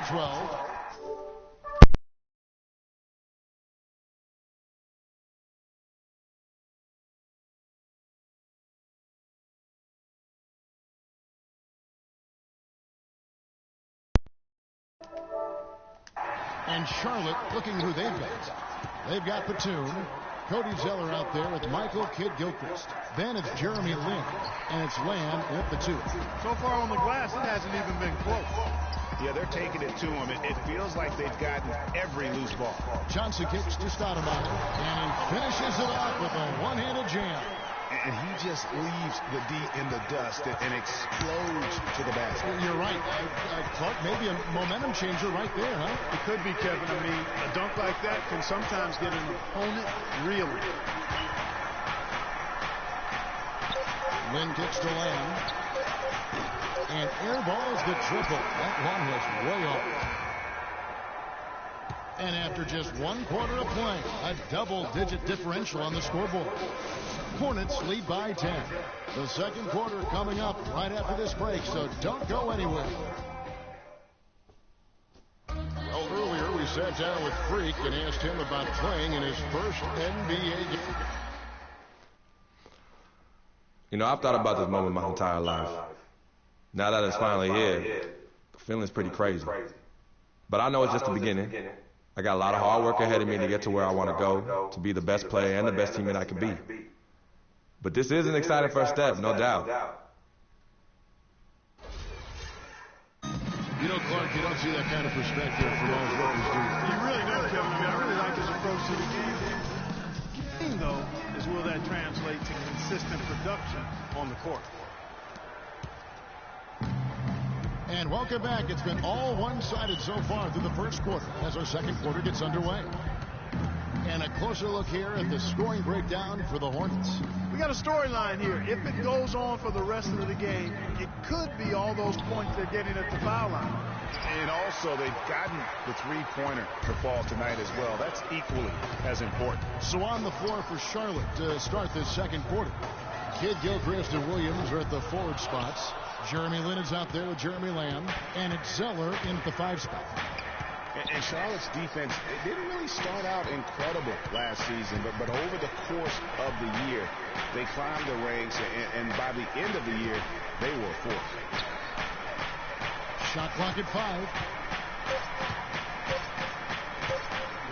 and 12. And Charlotte looking who they've got. They've got Batum. Cody Zeller out there with Michael Kidd-Gilchrist. Then it's Jeremy Lin, and it's Lamb with the 2. So far on the glass, it hasn't even been close. Yeah, they're taking it to him. It feels like they've gotten every loose ball. Johnson kicks to Stoudemire, and he finishes it off with a one-handed jam. And he just leaves the D in the dust and explodes to the basket. You're right. Clark, maybe a momentum changer right there, huh? It could be, Kevin. I mean, a dunk like that can sometimes get an opponent reeling. Lynn kicks to Lamb. And airballs the triple. That one was way off. And after just 1 quarter of play, a double-digit differential on the scoreboard. Hornets lead by 10. The second quarter coming up right after this break, so don't go anywhere. Well, earlier we sat down with Freak and asked him about playing in his first NBA game. You know, I've thought about this moment my entire life. Now that it's finally here, the feeling's pretty crazy. But I know it's just the beginning. I got a lot of hard work ahead of me to get to where I want to go, to be the best player and the best teammate I can be. But this is an exciting first step, no doubt. You know, Clark, you don't see that kind of perspective from all his rookies, do you? You really don't, Kevin. I mean, I really like his approach to the game. The thing, though, is will that translate to consistent production on the court? And welcome back. It's been all one-sided so far through the first quarter as our second quarter gets underway. And a closer look here at the scoring breakdown for the Hornets. We got a storyline here. If it goes on for the rest of the game, it could be all those points they're getting at the foul line. And also, they've gotten the three-pointer to fall tonight as well. That's equally as important. So on the floor for Charlotte to start this second quarter. Kidd-Gilchrist and Williams are at the forward spots. Jeremy Lin is out there with Jeremy Lamb. And it's Zeller in at the 5 spot. And Charlotte's defense, it didn't really start out incredible last season, but over the course of the year, they climbed the ranks, and by the end of the year, they were a force. Shot clock at 5.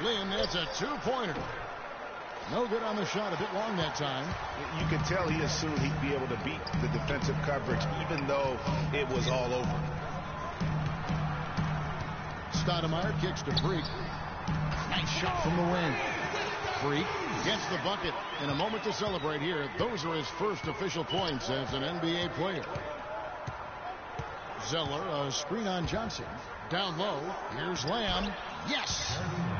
Lin, that's a 2-pointer. No good on the shot, a bit long that time. You could tell he assumed he'd be able to beat the defensive coverage, even though it was all over. Stoudemire kicks to Freak. Nice shot from the wing. Freak gets the bucket. In a moment to celebrate here. Those are his first official points as an NBA player. Zeller, a screen on Johnson. Down low. Here's Lamb. Yes!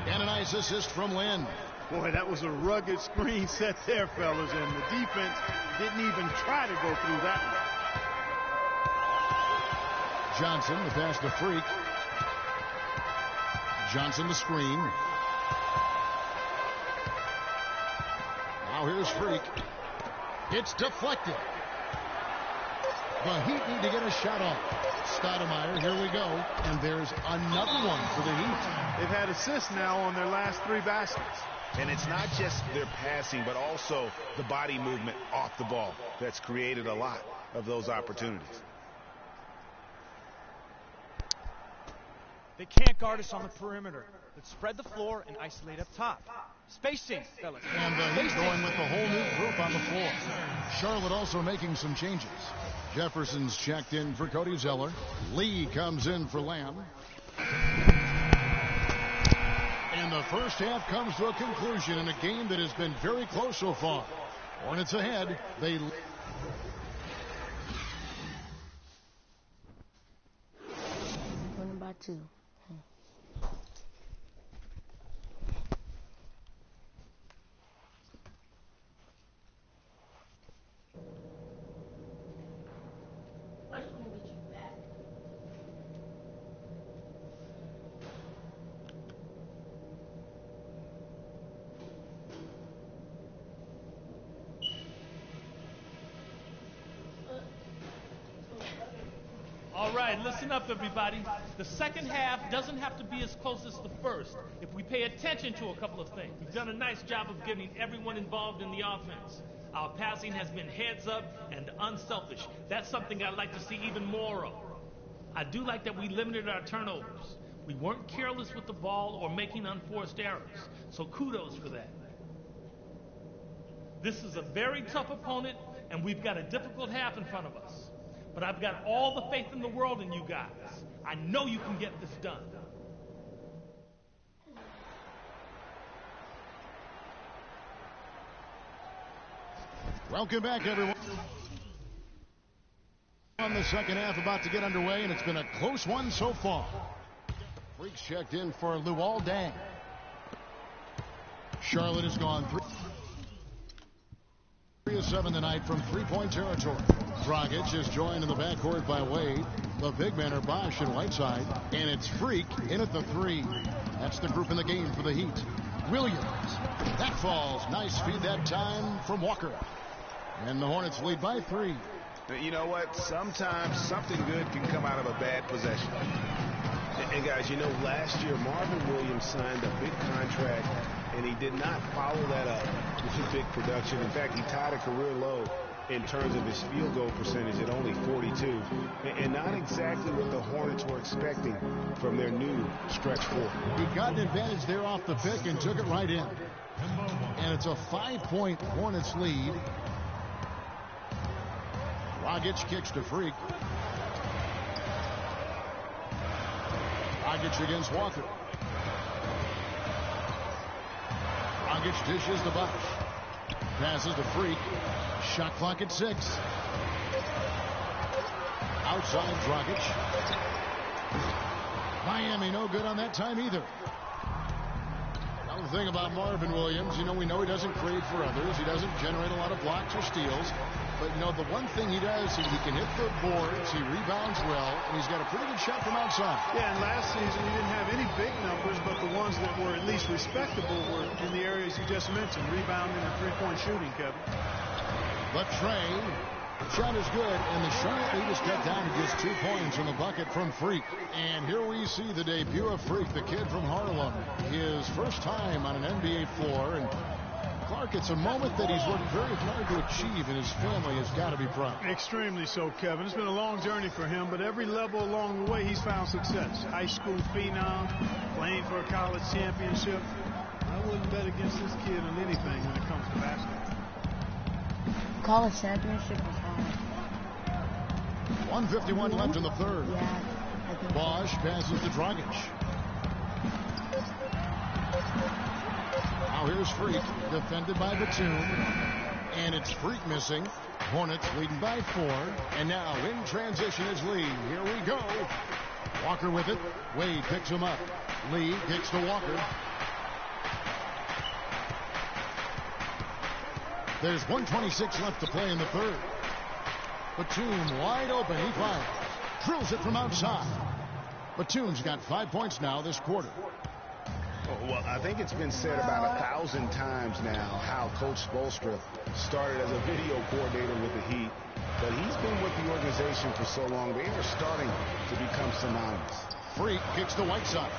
And a nice assist from Lin. Boy, that was a rugged screen set there, fellas, and the defense didn't even try to go through that one. Johnson, the pass to Freak. Johnson the screen. Now here's Freak. It's deflected. The Heat need to get a shot off. Stoudemire, here we go. And there's another one for the Heat. They've had assists now on their last 3 baskets. And it's not just their passing, but also the body movement off the ball that's created a lot of those opportunities. They can't guard us on the perimeter. Let's spread the floor and isolate up top. Spacing, fellas. And the Heat going with the whole new group on the floor. Charlotte also making some changes. Jefferson's checked in for Cody Zeller. Lee comes in for Lamb. And the first half comes to a conclusion in a game that has been very close so far. Hornets ahead. They Running by 2. All right, right, listen up, everybody. The second half doesn't have to be as close as the first if we pay attention to a couple of things. We've done a nice job of getting everyone involved in the offense. Our passing has been heads up and unselfish. That's something I'd like to see even more of. I do like that we limited our turnovers. We weren't careless with the ball or making unforced errors, so kudos for that. This is a very tough opponent, and we've got a difficult half in front of us. But I've got all the faith in the world in you guys. I know you can get this done. Welcome back, everyone. On the second half about to get underway, and it's been a close one so far. Freaks checked in for Luol Deng. Charlotte has gone 3 of 7 tonight from three-point territory. Dragic is joined in the backcourt by Wade. The big men are Bosch and Whiteside. And it's Freak in at the 3. That's the group in the game for the Heat. Williams. That falls. Nice feed that time from Walker. And the Hornets lead by 3. You know what? Sometimes something good can come out of a bad possession. And guys, you know, last year Marvin Williams signed a big contract, and he did not follow that up with big production. In fact, he tied a career low in terms of his field goal percentage at only 42, and not exactly what the Hornets were expecting from their new stretch 4. He got an advantage there off the pick and took it right in. And it's a 5-point Hornets lead. Dragic kicks to Freak. Dragic against Walker. Dragic dishes to Bosch. Passes to Freak. Shot clock at 6. Outside Dragic. Miami no good on that time either. Another thing about Marvin Williams, we know he doesn't create for others. He doesn't generate a lot of blocks or steals. But, the one thing he does is he can hit the boards, he rebounds well, and he's got a pretty good shot from outside. Yeah, and last season he didn't have any big numbers, but the ones that were at least respectable were in the areas you just mentioned, rebounding and three-point shooting, Kevin. But Trey, shot is good, and the Charlotte lead is cut down to just 2 points in the bucket from Freak. And here we see the debut of Freak, the kid from Harlem. His first time on an NBA floor, and Clark, it's a moment that he's worked very hard to achieve, and his family has got to be proud. Extremely so, Kevin. It's been a long journey for him, but every level along the way, he's found success. High school phenom, playing for a college championship. I wouldn't bet against this kid on anything when it comes to basketball. College championship was hard. 1:51 left in the third. Yeah, I think Bosch passes to Dragic. Now here's Freak, defended by Batum, and it's Freak missing. Hornets leading by 4, and now in transition is Lee. Here we go. Walker with it. Wade picks him up. Lee kicks to Walker. There's 1:26 left to play in the third. Batum wide open. He fires. Drills it from outside. Batum's got 5 points now this quarter. Well, I think it's been said about 1,000 times now how Coach Spoelstra started as a video coordinator with the Heat, but he's been with the organization for so long, they are starting to become synonymous. Freak kicks to Whiteside.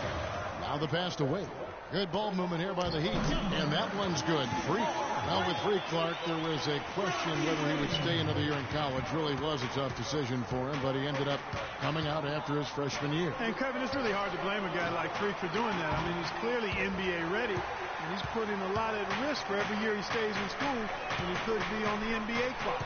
Now the pass to Wade. Good ball movement here by the Heat, and that one's good. Freak. Now with Freak, Clark, there was a question whether he would stay another year in college. Really was a tough decision for him, but he ended up coming out after his freshman year. And Kevin, it's really hard to blame a guy like Freak for doing that. I mean, he's clearly NBA ready, and he's putting a lot at risk for every year he stays in school, and he could be on the NBA clock.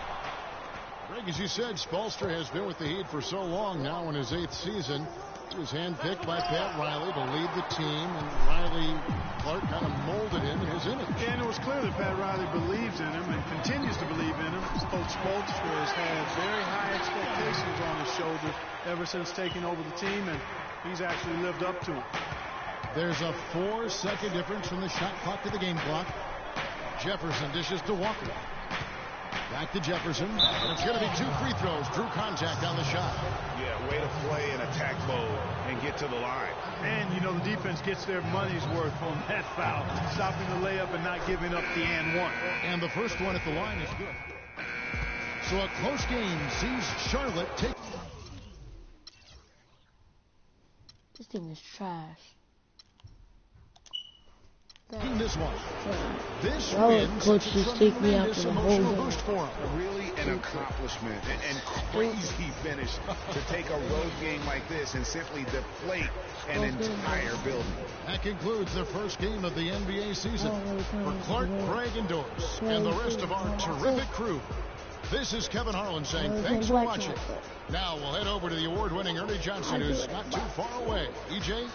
Greg, as you said, Spoelstra has been with the Heat for so long now in his 8th season. He was handpicked by Pat Riley to lead the team, and Riley, Clark, kind of molded him in his image. Yeah, and it was clear that Pat Riley believes in him and continues to believe in him. Coach Spoelstra has had very high expectations on his shoulders ever since taking over the team, and he's actually lived up to it. There's a 4-second difference from the shot clock to the game clock. Jefferson dishes to Walker. Back to Jefferson. And it's going to be 2 free throws. Drew contact on the shot. Yeah, way to play in attack mode and get to the line. And, the defense gets their money's worth on that foul. Stopping the layup and not giving up the and one. And the first one at the line is good. So a close game sees Charlotte take. This thing is trash. In this one. This Why would wins coach just take me out tremendous for the whole emotional game? boost for him. Really an accomplishment and crazy finish to take a road game like this and simply deflate an entire building. That concludes the first game of the NBA season. For Clark, Craig, and Doris, and the rest of our terrific crew, this is Kevin Harlan saying thanks for watching. Now we'll head over to the award-winning Ernie Johnson, who's not too far away. EJ?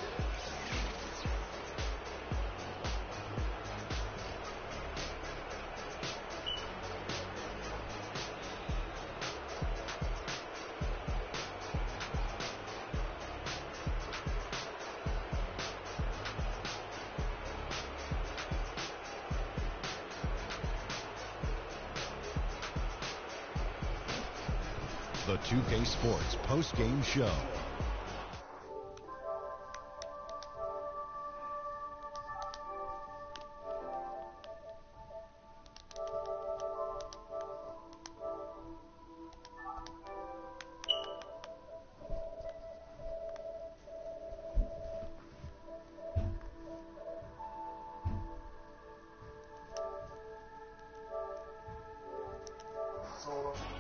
The 2K Sports post-game show.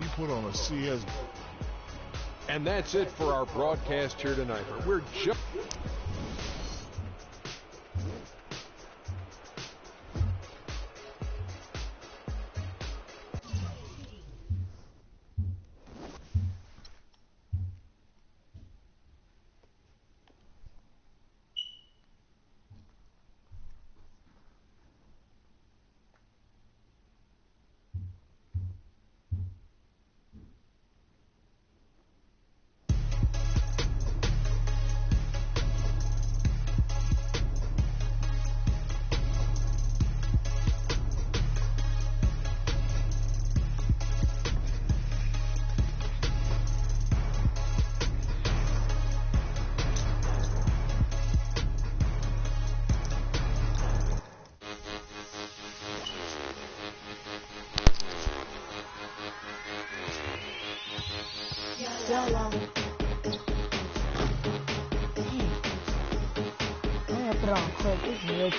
He put on a CS. And that's it for our broadcast here tonight. We're just... Dang. I'm gonna put it on quick. This is real